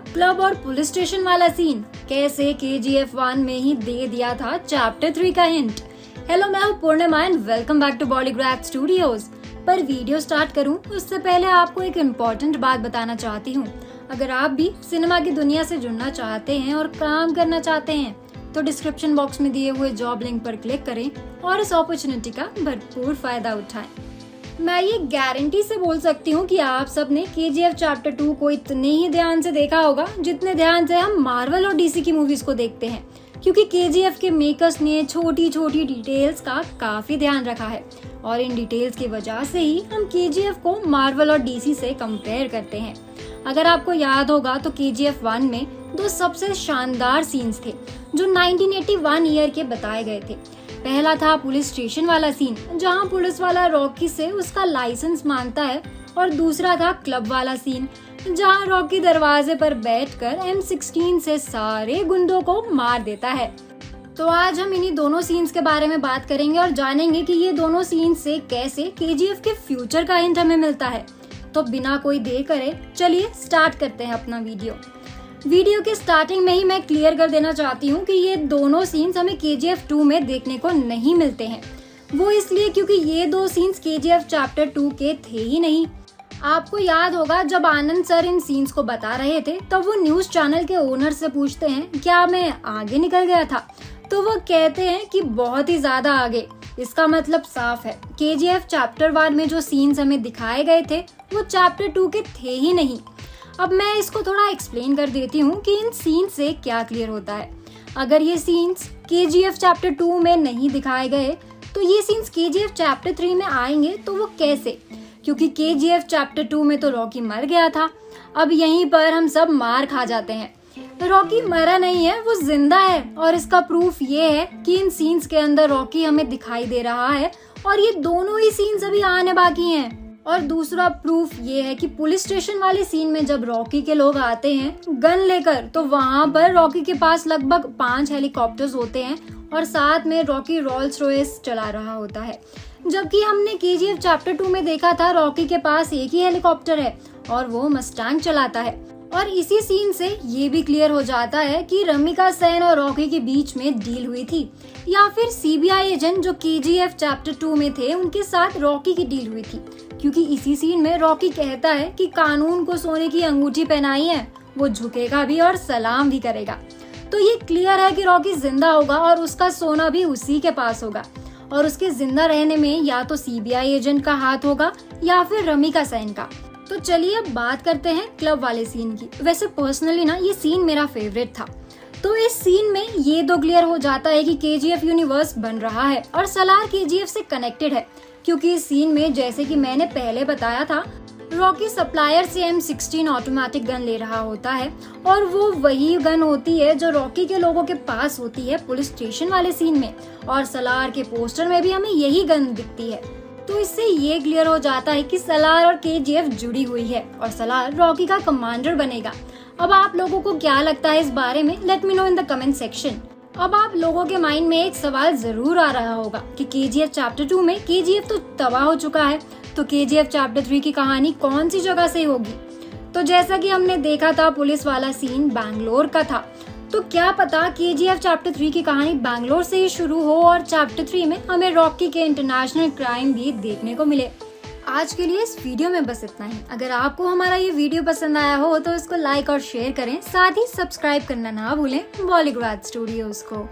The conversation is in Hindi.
क्लब और पुलिस स्टेशन वाला सीन कैसे KGF 1 में ही दे दिया था चैप्टर 3 का हिंट। हेलो, मैं हूँ Purnima and welcome back to Bollygraph studios. पर वीडियो स्टार्ट करूँ उससे पहले आपको एक इम्पोर्टेंट बात बताना चाहती हूँ। अगर आप भी सिनेमा की दुनिया से जुड़ना चाहते हैं और काम करना चाहते हैं तो डिस्क्रिप्शन बॉक्स में दिए हुए जॉब लिंक पर क्लिक करें और इस अपॉर्चुनिटी का भरपूर फायदा उठाएं। मैं ये गारंटी से बोल सकती हूँ कि आप सबने KGF चैप्टर 2 को इतने ही ध्यान से देखा होगा जितने ध्यान से हम मार्वल और DC की मूवीज को देखते हैं, क्योंकि KGF के मेकर्स ने छोटी छोटी डिटेल्स का काफी ध्यान रखा है और इन डिटेल्स की वजह से ही हम KGF को मार्वल और DC से कंपेयर करते हैं। अगर आपको याद होगा तो KGF 1 में दो सबसे शानदार सीन्स थे जो 1981 ईयर के बताए गए थे। पहला था पुलिस स्टेशन वाला सीन जहां पुलिस वाला रॉकी से उसका लाइसेंस मांगता है, और दूसरा था क्लब वाला सीन जहां रॉकी दरवाजे पर बैठकर M16 से सारे गुंडों को मार देता है। तो आज हम इन्हीं दोनों सीन्स के बारे में बात करेंगे और जानेंगे कि ये दोनों सीन्स से कैसे KGF के फ्यूचर का हिंट हमें मिलता है। तो बिना कोई देर करे चलिए स्टार्ट करते हैं अपना वीडियो के स्टार्टिंग में ही मैं क्लियर कर देना चाहती हूँ कि ये दोनों सीन्स हमें KGF 2 में देखने को नहीं मिलते हैं। वो इसलिए क्योंकि ये दो सीन्स KGF चैप्टर 2 के थे ही नहीं। आपको याद होगा जब आनंद सर इन सीन्स को बता रहे थे तब वो न्यूज चैनल के ओनर से पूछते हैं क्या मैं आगे निकल गया था, तो वो कहते हैं कि बहुत ही ज्यादा आगे। इसका मतलब साफ है KGF चैप्टर 1 में जो सीन्स हमें दिखाए गए थे वो चैप्टर 2 के थे ही नहीं। अब मैं इसको थोड़ा एक्सप्लेन कर देती हूँ कि इन सीन्स से क्या क्लियर होता है। अगर ये सीन्स KGF चैप्टर 2 में नहीं दिखाए गए तो ये सीन्स KGF चैप्टर 3 में आएंगे तो वो कैसे? क्योंकि KGF चैप्टर 2 में तो रॉकी मर गया था। अब यहीं पर हम सब मार खा जाते हैं। रॉकी मरा नहीं है, वो जिंदा है, और इसका प्रूफ ये है कि इन सीन्स के अंदर रॉकी हमें दिखाई दे रहा है और ये दोनों ही सीन्स अभी आने बाकी हैं। और दूसरा प्रूफ ये है कि पुलिस स्टेशन वाले सीन में जब रॉकी के लोग आते हैं गन लेकर तो वहाँ पर रॉकी के पास लगभग 5 हेलीकॉप्टर्स होते हैं और साथ में रॉकी रोल्स रॉयस चला रहा होता है, जबकि हमने KGF चैप्टर 2 में देखा था रॉकी के पास एक ही हेलीकॉप्टर है और वो मस्टैंग चलाता है। और इसी सीन से ये भी क्लियर हो जाता है कि रमिका सेन और रॉकी के बीच में डील हुई थी, या फिर CBI एजेंट जो KGF चैप्टर 2 में थे उनके साथ रॉकी की डील हुई थी, क्योंकि इसी सीन में रॉकी कहता है कि कानून को सोने की अंगूठी पहनाई है, वो झुकेगा भी और सलाम भी करेगा। तो ये क्लियर है कि रॉकी जिंदा होगा और उसका सोना भी उसी के पास होगा, और उसके जिंदा रहने में या तो CBI एजेंट का हाथ होगा या फिर रमिका सेन का। तो चलिए अब बात करते हैं क्लब वाले सीन की। वैसे पर्सनली ना ये सीन मेरा फेवरेट था। तो इस सीन में ये तो क्लियर हो जाता है कि KGF यूनिवर्स बन रहा है और सलार KGF से कनेक्टेड है, क्योंकि इस सीन में जैसे कि मैंने पहले बताया था रॉकी सप्लायर से M16 ऑटोमेटिक गन ले रहा होता है, और वो वही गन होती है जो रॉकी के लोगों के पास होती है पुलिस स्टेशन वाले सीन में, और सलार के पोस्टर में भी हमें यही गन दिखती है। तो इससे ये क्लियर हो जाता है कि सलार और KGF जुड़ी हुई है और सलार रॉकी का कमांडर बनेगा। अब आप लोगों को क्या लगता है इस बारे में? Let me know in the comment section. अब आप लोगों के माइंड में एक सवाल जरूर आ रहा होगा कि KGF चैप्टर 2 में KGF तो तबाह हो चुका है, तो KGF चैप्टर 3 की कहानी कौन सी जगह से होगी? तो जैसा कि हमने देखा था पुलिस वाला सीन बैंगलोर का था, तो क्या पता KGF चैप्टर 3 की कहानी बैंगलोर से ही शुरू हो और चैप्टर 3 में हमें रॉकी के इंटरनेशनल क्राइम भी देखने को मिले। आज के लिए इस वीडियो में बस इतना ही। अगर आपको हमारा ये वीडियो पसंद आया हो तो इसको लाइक और शेयर करें, साथ ही सब्सक्राइब करना ना भूलें बॉलीग्राफ स्टूडियोज को।